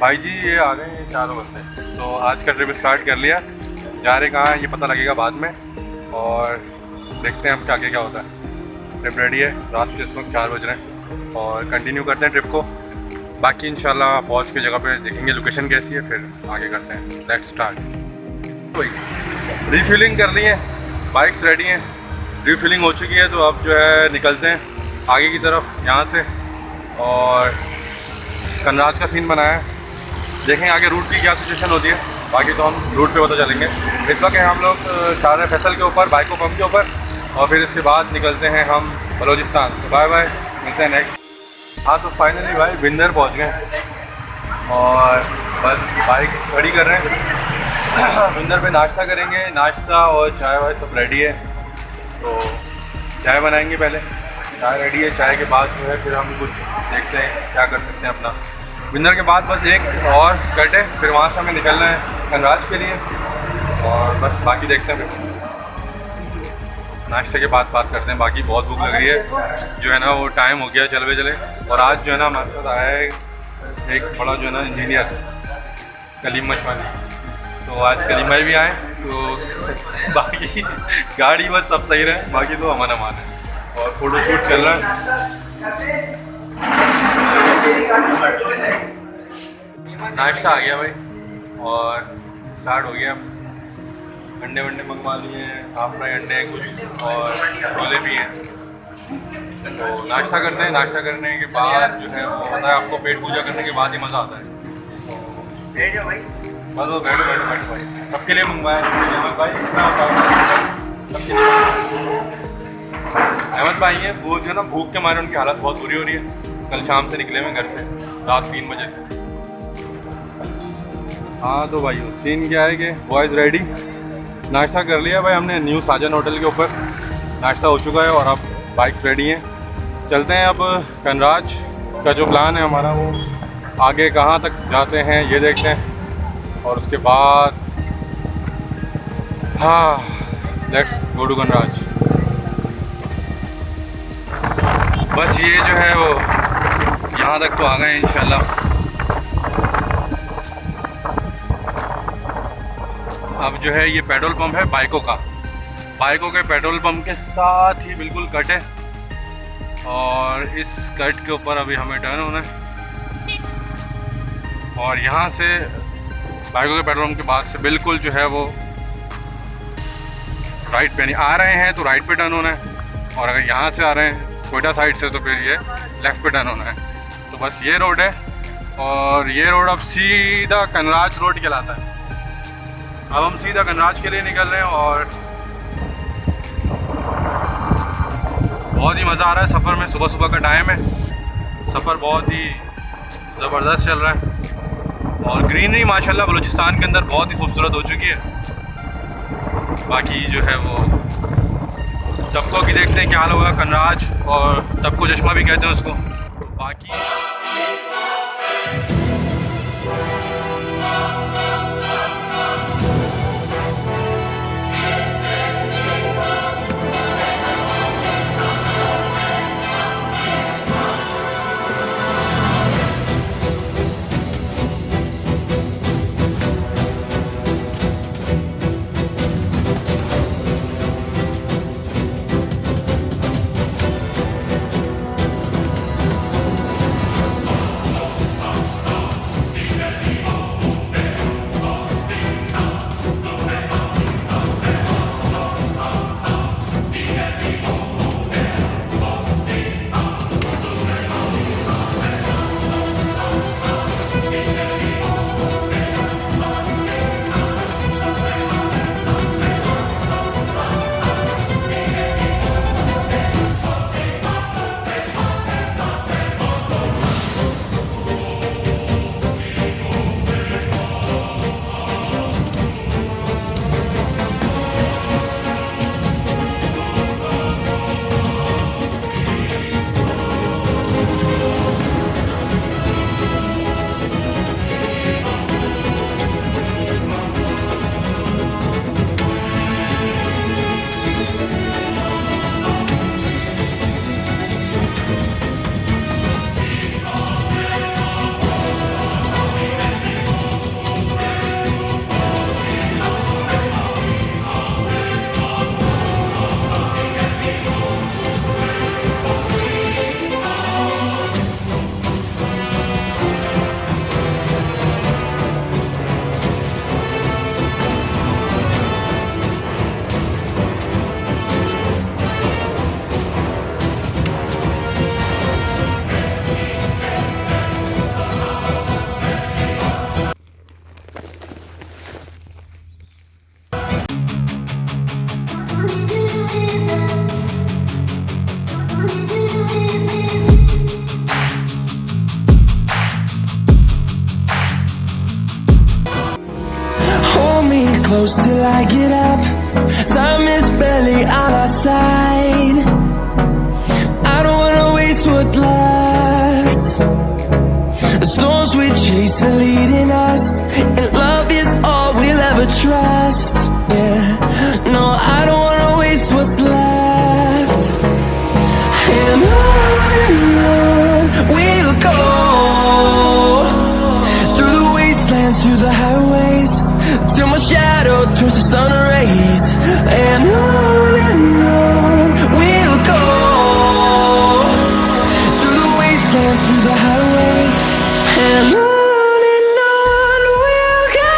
भाई जी ये आ गए 4 बंदे, तो आज का ट्रिप स्टार्ट कर लिया। जा रहे कहाँ हैं ये पता लगेगा बाद में, और देखते हैं हम क्या क्या होता है। ट्रिप रेडी है, रात के इस वक्त 4 बज रहे हैं और कंटिन्यू करते हैं ट्रिप को। बाकी इंशाल्लाह पहुँच के जगह पे देखेंगे लोकेशन कैसी है, फिर आगे करते हैं। Let's start. रिफिलिंग कर ली है, बाइक्स रेडी हैं, रिफिलिंग हो चुकी है, तो अब जो है निकलते हैं आगे की तरफ यहाँ से। और कनराज का सीन बनाया है, देखें आगे रूट की क्या सिचुएशन होती है, बाकी तो हम रूट पे पता चलेंगे। इस वक्त हम लोग शार फैसल के ऊपर, बाइको पंप के ऊपर, और फिर इसके बाद निकलते हैं हम बलूचिस्तान। तो बाय बाय, मिलते हैं नेक्स्ट। हाँ तो फाइनली भाई बिंदर पहुँच गए और बस बाइक्स खड़ी कर रहे हैं। बिंदर पे नाश्ता करेंगे, नाश्ता और चाय वाय सब रेडी है, तो चाय बनाएंगे पहले। चाय रेडी है, चाय के बाद जो है फिर हम कुछ देखते हैं क्या कर सकते हैं अपना। विंदर के बाद बस एक और कट है, फिर वहाँ से हमें निकलना है कनराज के लिए, और बस बाकी देखते हैं। फिर नाश्ते के बाद बात करते हैं। बाकी बहुत भूख लग रही है, जो है ना वो टाइम हो गया चलवे चले। और आज जो है ना हमारे साथ आया है एक बड़ा जो है ना इंजीनियर कलीम मशवानी, तो आज कलीम भाई भी आए, तो बाकी गाड़ी बस सब सही रहे, बाकी तो अमन अमान है। और फोटोशूट चल रहा है। नाश्ता आ गया भाई और स्टार्ट हो गया। अंडे वंडे मंगवा लिए हैं, हाफ फ्राई अंडे कुछ, और छोले भी हैं। तो नाश्ता करते हैं, नाश्ता करने के बाद जो है वो पता है आपको, पेट पूजा करने के बाद ही मज़ा आता है। बस वो बैठो बैठो बैठो भाई, सबके लिए मंगवाया भाई, कितना होता है सबके लिए। अहमद भाई हैं, वो जो है ना भूख के मारे उनकी हालत बहुत बुरी हो रही है। कल शाम से निकले हुए घर से, रात 3 बजे से। हाँ तो भाई सीन क्या है कि बॉयज़ रेडी, नाश्ता कर लिया भाई हमने न्यू साजन होटल के ऊपर, नाश्ता हो चुका है और अब बाइक्स रेडी हैं। चलते हैं अब कनराज का जो प्लान है हमारा, वो आगे कहाँ तक जाते हैं ये देखते हैं, और उसके बाद हाँ लेट्स गो टू कनराज। बस ये जो है वो यहाँ तक तो आ गए इंशाल्लाह। अब जो है ये पेट्रोल पंप है बाइकों का, बाइकों के पेट्रोल पंप के साथ ही बिल्कुल कट है, और इस कट के ऊपर अभी हमें टर्न होना है। और यहाँ से बाइकों के पेट्रोल पंप के बाद से बिल्कुल जो है वो राइट पे नहीं आ रहे हैं तो राइट पे टर्न होना है, और अगर यहाँ से आ रहे हैं कोयटा साइड से तो फिर ये लेफ़्ट पे टर्न होना है। तो बस ये रोड है, और ये रोड अब सीधा कनराज रोड कहलाता है। अब हम सीधा कनराज के लिए निकल रहे हैं और बहुत ही मज़ा आ रहा है सफ़र में। सुबह सुबह का टाइम है, सफ़र बहुत ही ज़बरदस्त चल रहा है, और ग्रीनरी माशाल्लाह बलूचिस्तान के अंदर बहुत ही खूबसूरत हो चुकी है। बाकी जो है वो तबको की देखते हैं क्या हाल होगा कनराज, और तबको चश्मा भी कहते हैं उसको। बाकी close till I get up. Time is barely on our side. I don't wanna waste what's left. The storms we chase are leading us, and love is all we'll ever trust. Yeah, no, I don't wanna waste what's left. And on we'll go, through the wastelands, through the highways, till my shadow turns to sun rays. And on we'll go, through the wastelands, through the highways, and on we'll go.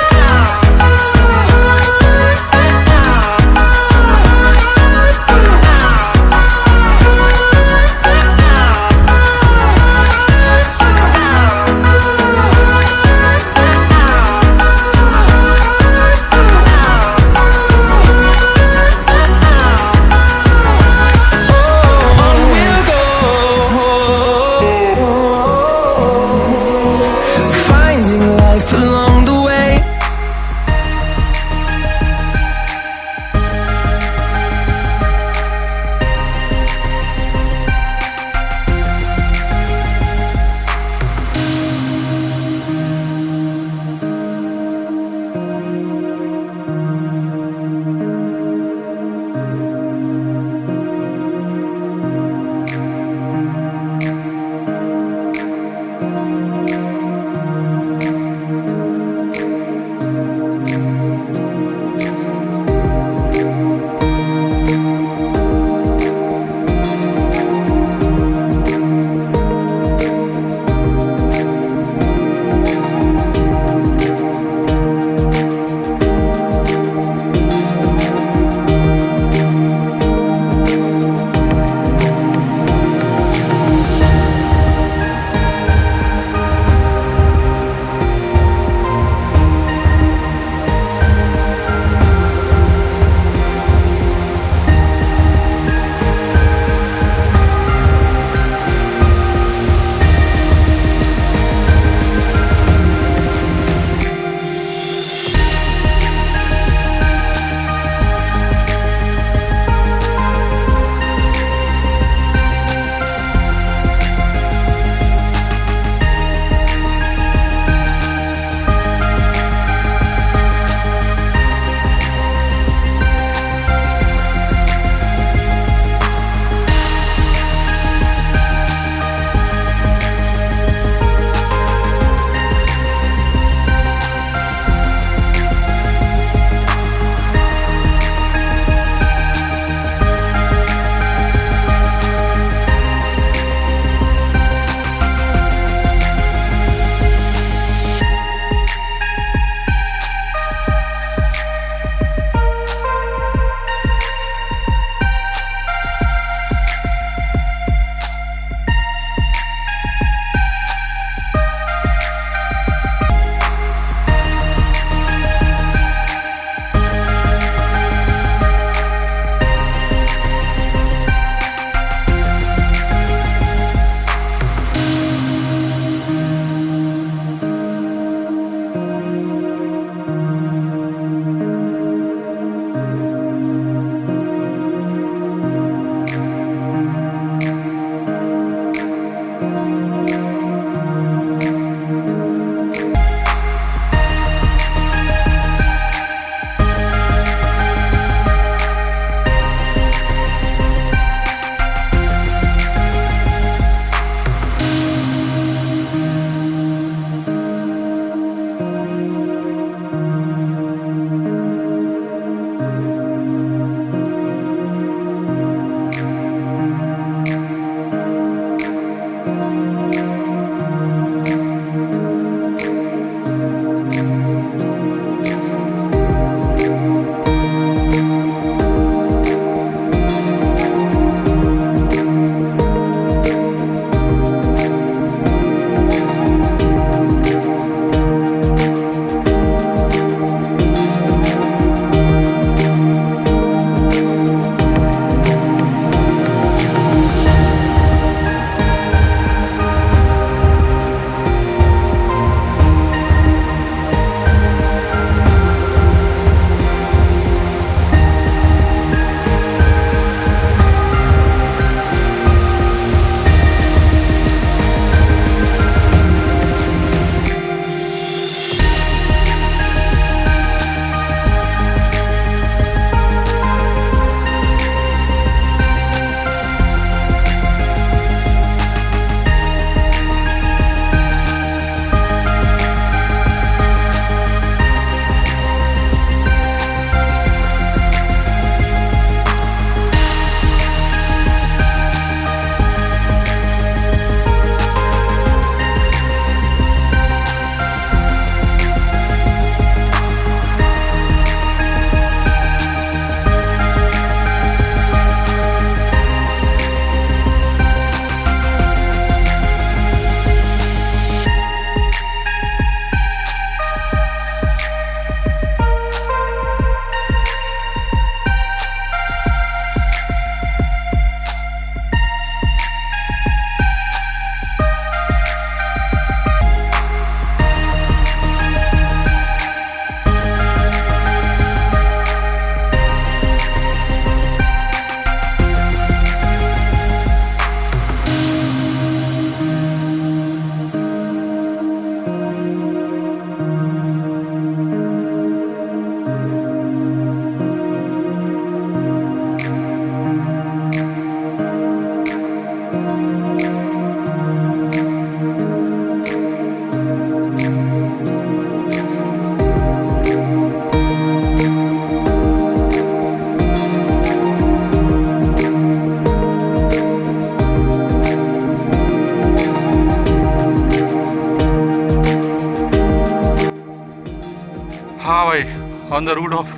On the route of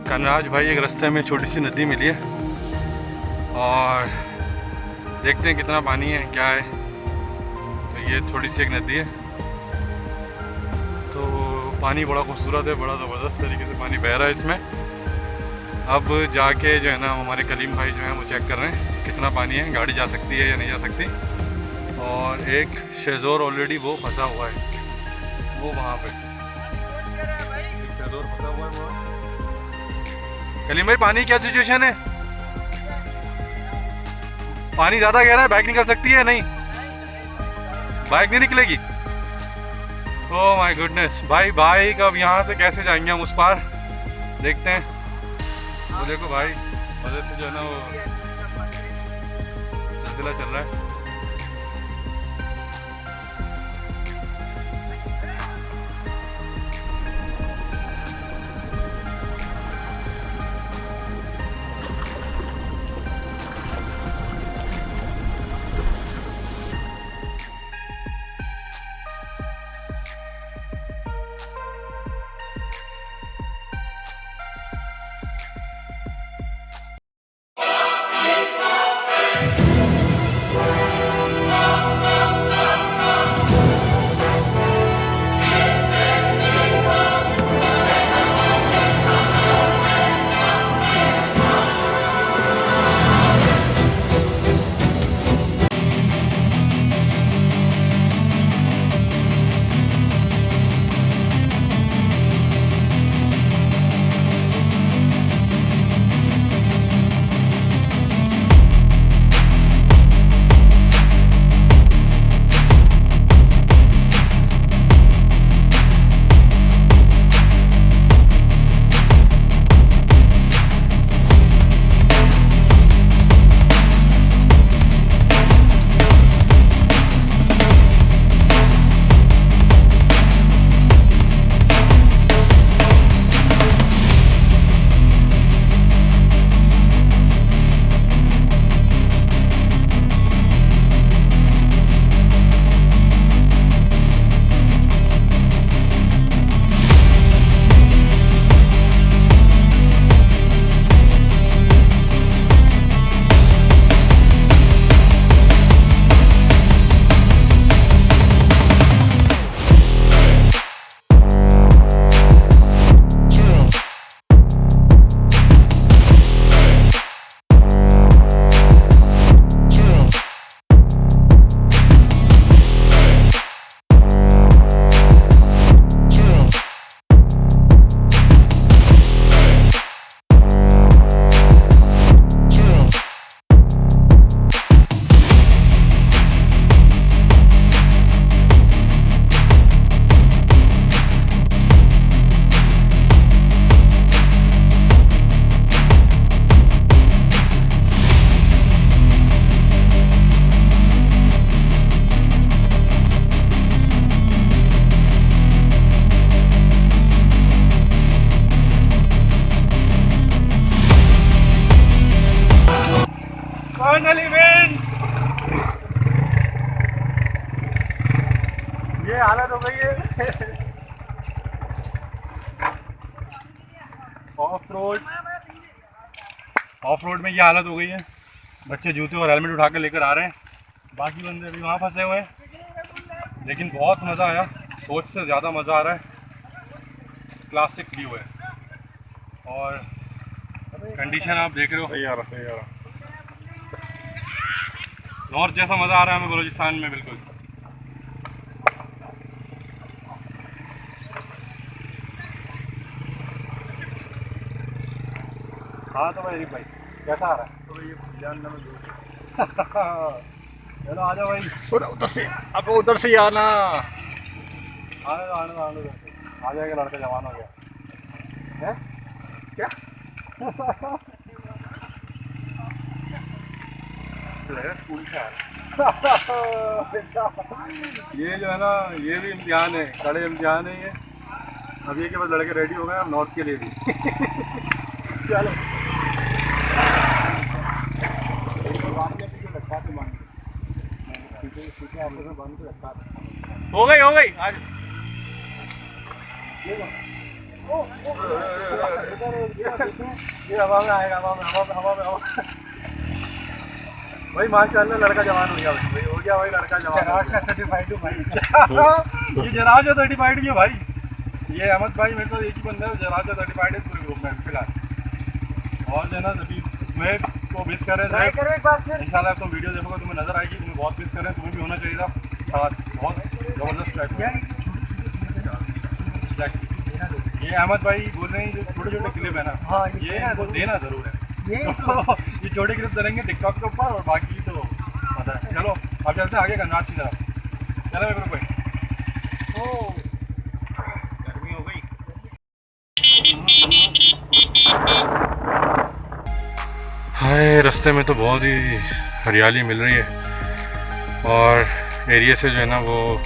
Kanraj भाई एक रास्ते में छोटी सी नदी मिली है और देखते हैं कितना पानी है क्या है। तो ये थोड़ी सी एक नदी है, तो पानी बड़ा खूबसूरत है, बड़ा ज़बरदस्त तरीके से पानी बह रहा है इसमें। अब जाके जो है ना हमारे कलीम भाई जो हैं वो चेक कर रहे हैं कितना पानी है, गाड़ी जा सकती है या नहीं जा सकती। और एक शेज़ोर ऑलरेडी वो फंसा हुआ है, वो वहाँ पे एक शेज़ोर फंसा हुआ है वहाँ। कलीम भाई पानी क्या सिचुएशन है? पानी ज़्यादा गहरा है, बाइक निकल सकती है? नहीं, बाइक नहीं निकलेगी। ओह माय गुडनेस भाई, बाइक अब यहाँ से कैसे जाएंगे हम उस पार, देखते हैं। वो देखो भाई मज़े से जो है ना वो सिलसिला चल रहा है। Finally win. ये हालत हो गई है ऑफ रोड में, ये हालत हो गई है। बच्चे जूते और हेलमेट उठा के लेकर आ रहे हैं, बाकी बंदे अभी वहाँ फंसे हुए हैं। लेकिन बहुत मज़ा आया, सोच से ज़्यादा मज़ा आ रहा है। क्लासिक व्यू है और कंडीशन आप देख रहे हो, सही आ रहा नॉर्थ जैसा मज़ा आ रहा है हमें बलूचिस्तान में बिल्कुल। हाँ तो भाई कैसा आ रहा है? तो ये चलो आ जाओ भाई, उधर से, अब उधर से आना, आने आ जाएगा, लड़का जवान हो गया है क्या? स्कूल से ये जो है ना, ये भी इम्तिहान है, कड़े इम्तिहान है ये। अब ये के बस लड़के रेडी हो गए हम नॉर्थ के लिए भी। चलो हो गई आज ये हवा में आएगा, हवा में भाई माशाल्लाह लड़का जवान हो गया भाई, हो गया भाई लड़का जवान। जराज का सर्टिफाइड हूँ भाई। ये जराज का सर्टिफाइड है भाई। ये अहमद भाई मेरे साथ एक ही बंदा है जराज का सर्टिफाइड है पूरे ग्रुप में फिलहाल। और जो है ना अभी मैं को मिस कर रहे थे इंशाल्लाह, तुम वीडियो देखोगे तुम्हें नजर आएगी, तुम्हें बहुत मिस कर रहे हैं, तुम्हें भी होना चाहिए था साथ। बहुत ज़बरदस्त ट्रैक है ये। अहमद भाई बोल रहे हैं जो छोटे छोटे क्लिप है ना, हाँ ये तो देना ज़रूर है। ये छोटे क्लिप करेंगे टिकटॉक के ऊपर और बाकी तो पता है। चलो अब चलते हैं आगे करनाट की तरफ। चलो मेरे भाई। ओ गर्मी हो गई। हाय रास्ते में तो बहुत ही हरियाली मिल रही है और एरिया से जो है ना वो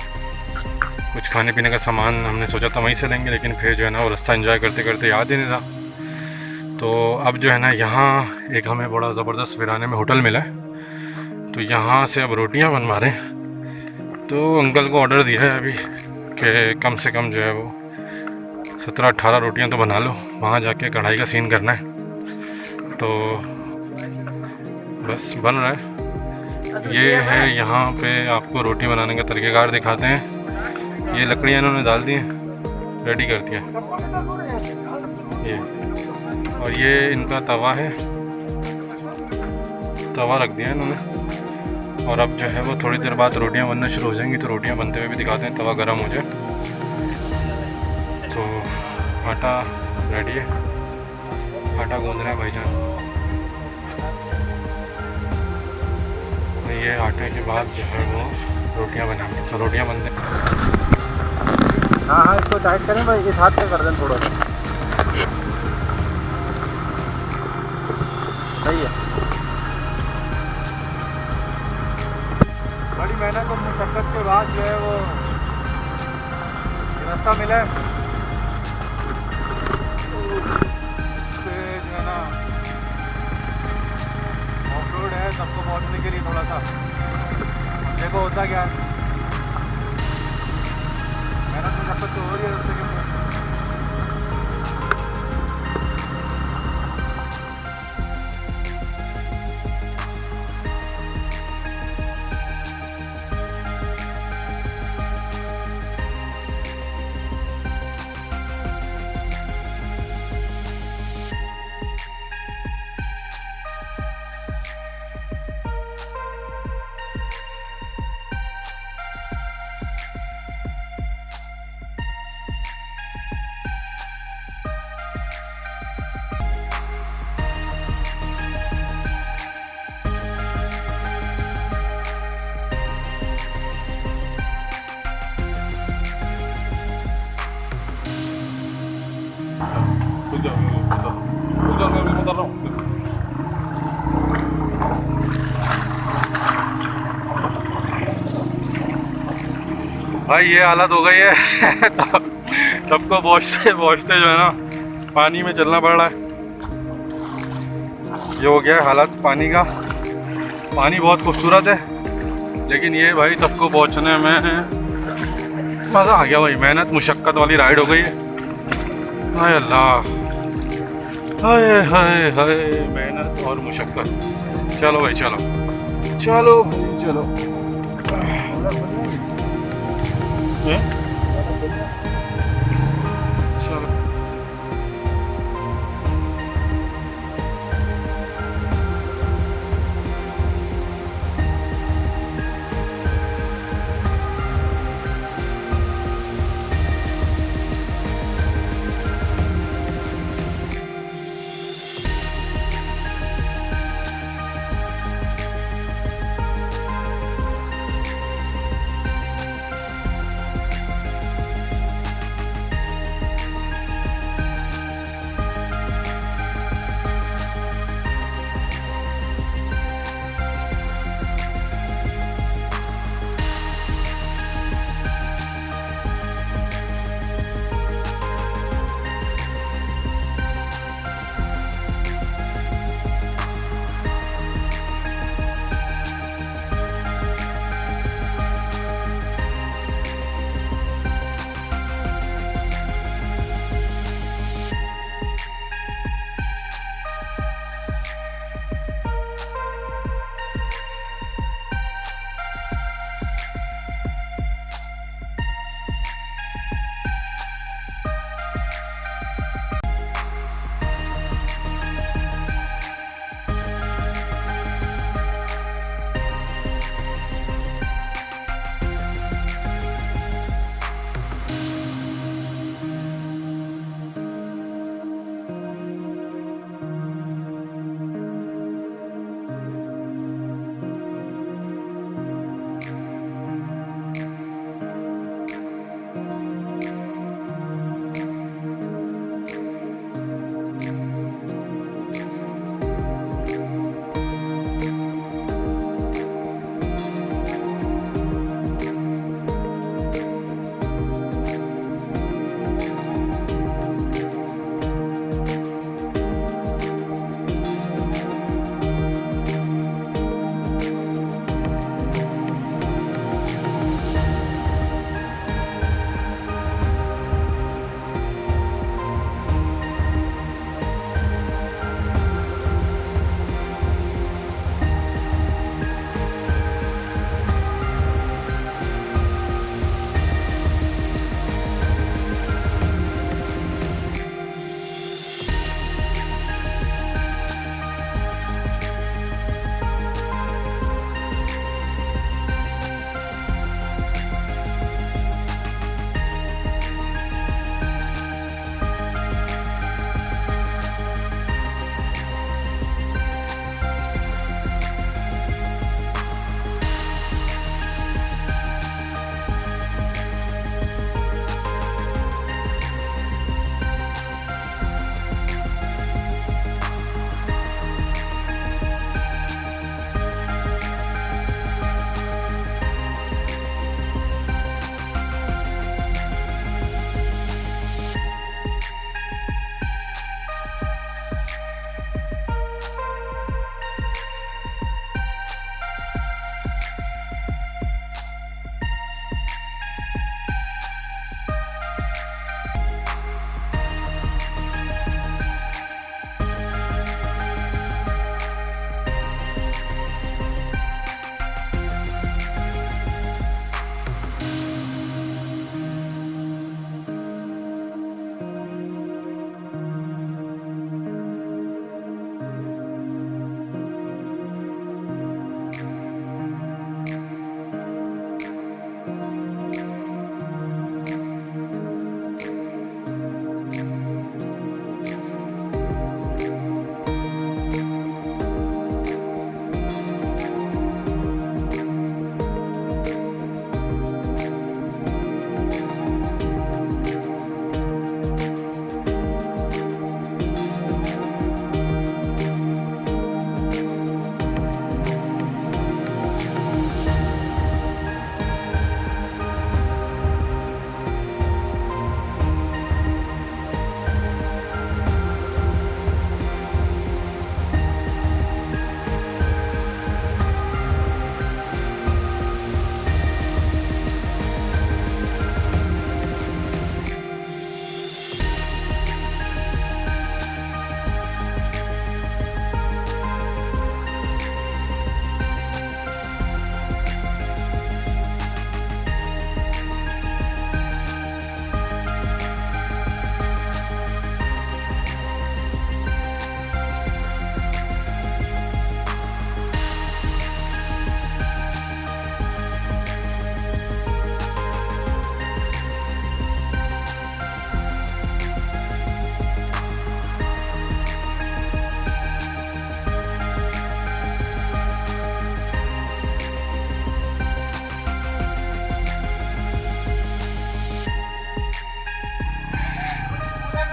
कुछ खाने पीने का सामान हमने सोचा था वहीं से लेंगे, लेकिन फिर जो है ना वो रास्ता एंजॉय करते करते याद ही नहीं था। तो अब जो है ना यहाँ एक हमें बड़ा ज़बरदस्त वीराने में होटल मिला है, तो यहाँ से अब रोटियाँ बनवा रहे हैं। तो अंकल को ऑर्डर दिया है अभी कि कम से कम जो है वो 17-18 रोटियाँ तो बना लो, वहाँ जाके कढ़ाई का सीन करना है। तो बस बन रहा है। ये है यहाँ पे आपको रोटी बनाने का तरीक़ेकार दिखाते हैं। ये लकड़ियाँ इन्होंने डाल दी हैं, रेडी कर दिया ये। और ये इनका तवा है, तवा रख दिया इन्होंने। और अब जो है वो थोड़ी देर बाद रोटियां बनना शुरू हो जाएंगी, तो रोटियां बनते हुए भी दिखाते हैं, तवा गर्म हो जाए। तो आटा रेडी है, आटा गूंद रहे हैं भाईजान। ये आटे के बाद जो है वो रोटियां बनाएंगे, तो रोटियां बनते। हाँ हाँ इसको टाइट करें भाई, इस हाथ से कर दें थोड़ा सा, सही है। बड़ी मेहनत और मुशक्क़त के बाद जो है वो रास्ता मिला है। जो है ना ऑफ रोड है, सबको पहुंचने के लिए थोड़ा सा देखो होता क्या है, मेहनत मुशक्क़त तो हो रही है रास्ते के ऊपर। भाई ये हालत हो गई है तब को पहुँचते पहुँचते जो है ना पानी में चलना पड़ रहा है। ये हो गया है हालत पानी का। पानी बहुत खूबसूरत है, लेकिन ये भाई तब को पहुँचने में मज़ा आ गया भाई। मेहनत मुशक्क़त वाली राइड हो गई है। हाय अल्लाह, हाय हाय हाय, मेहनत और मुशक्क़त। चलो भाई चलो चलो भाई चलो। चलो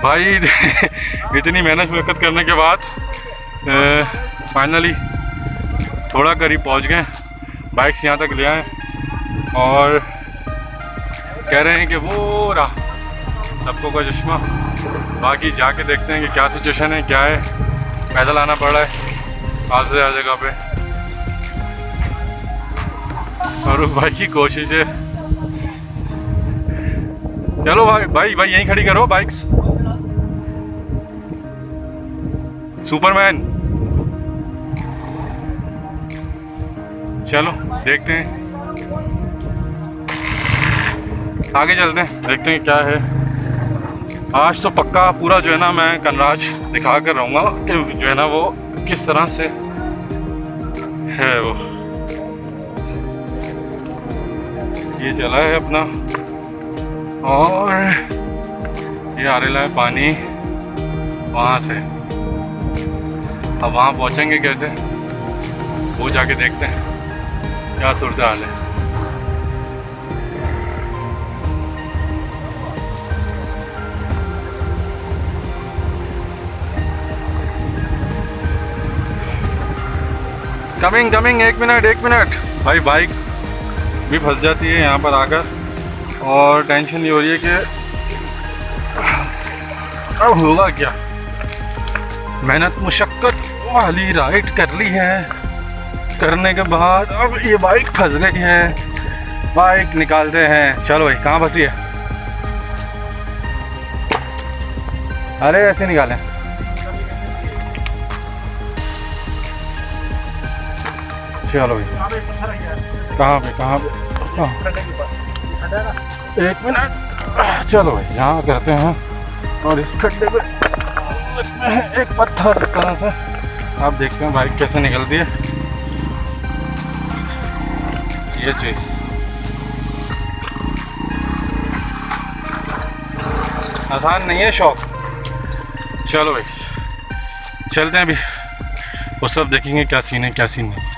भाई इतनी मेहनत करने के बाद फाइनली थोड़ा करीब पहुंच गए। बाइक्स यहाँ तक ले आए और कह रहे हैं कि वो रहा सबको का चश्मा। बाकी जाके देखते हैं कि क्या सिचुएशन है, क्या है। पैदल आना पड़ रहा है आज से हर जगह पे। फारूक भाई की कोशिश है। चलो भाई यहीं खड़ी करो बाइक्स। सुपरमैन चलो देखते हैं, आगे चलते हैं, देखते हैं क्या है। आज तो पक्का पूरा जो है ना मैं कनराज दिखा कर रहूँगा कि जो है ना वो किस तरह से है। वो ये चला है अपना और ये आ रहा है पानी वहाँ से। अब वहाँ पहुँचेंगे कैसे वो जाके देखते हैं क्या सूरत हाल है। कमिंग एक मिनट भाई। बाइक भी फंस जाती है यहाँ पर आकर और टेंशन ये हो रही है कि अब होगा क्या। मेहनत मुशक्क़त वाली राइड कर ली है, करने के बाद अब ये बाइक फंस गई है। बाइक निकालते हैं। चलो भाई कहाँ फंसी है? अरे ऐसे निकालें। चलो भाई कहाँ पे एक मिनट। चलो भाई यहाँ करते हैं और इस खड्डे पे एक पत्थर इस तरह से। आप देखते हैं बाइक कैसे निकलती है। ये चीज़ आसान नहीं है, शौक। चलो भाई चलते हैं अभी, वो सब देखेंगे क्या सीन है क्या सीन नहीं।